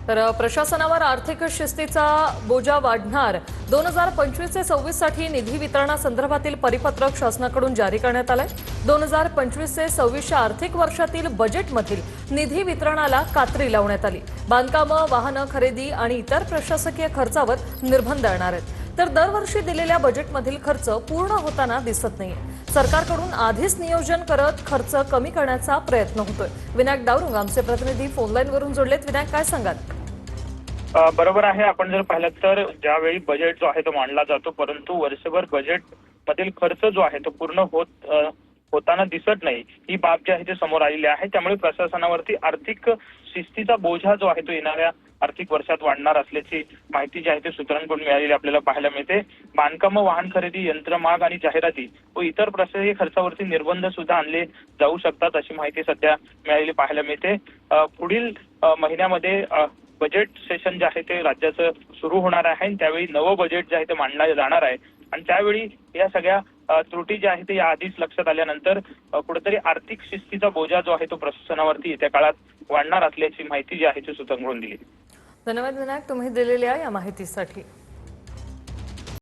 तर प्रशासनावर आर्थिक शिस्तीचा बोजा वाढणार। 2025 ते 26 साठी निधी वितरणासंदर्भातील परिपत्रक शासनाकडून जारी करण्यात आलंय। 2025 ते 26 आर्थिक वर्षातील बजेटमधील निधी वितरणाला कात्री लावण्यात आली। बांधकामं, वाहनं खरेदी आणि इतर प्रशासकीय खर्चावर निर्बंध येणार आहेत। तर दरवर्षी दिलेल्या बजेटमधील खर्च पूर्ण होताना दिसत नाहीये। सरकारकडून आधीच नियोजन करत खर्च कमी करण्याचा प्रयत्न होतोय। विनायक डावरुंग आमचे प्रतिनिधी फोनलाईनवरून जोडलेत। विनायक, काय सांगाल? बरोबर आहे। आपण जर पाहिलं तर ज्यावेळी बजेट जो आहे तो मांडला जातो, परंतु वर्षभर बजेट मधील खर्च जो आहे तो पूर्ण होताना दिसत नाही, ही बाब जी आहे ती समोर आलेली आहे। त्यामुळे प्रशासनावरती आर्थिक शिस्तीचा बोजा जो आहे तो येणाऱ्या आर्थिक वर्षात वाढणार असल्याची माहिती जी आहे ती सूत्रांकडून मिळालेली आपल्याला पाहायला मिळते। बांधकाम, वाहन खरेदी, यंत्रमाग आणि जाहिराती व इतर प्रशासकीय खर्चावरती निर्बंध सुद्धा आणले जाऊ शकतात, अशी माहिती सध्या मिळालेली पाहायला मिळते। पुढील महिन्यामध्ये बजेट सेशन जे आहे ते राज्याचं सुरू होणार आहे। त्यावेळी नवं बजेट जे आहे ते मांडलं जाणार आहे आणि त्यावेळी या सगळ्या त्रुटी ज्या आहेत ते आधीच लक्षात आल्यानंतर कुठेतरी आर्थिक शिस्तीचा बोजा जो आहे तो प्रशासनावरती येत्या काळात वाढणार असल्याची माहिती जी आहे ती सूत्रांकडून दिली। धन्यवाद विनायक, तुम्ही दिलेल्या या माहितीसाठी।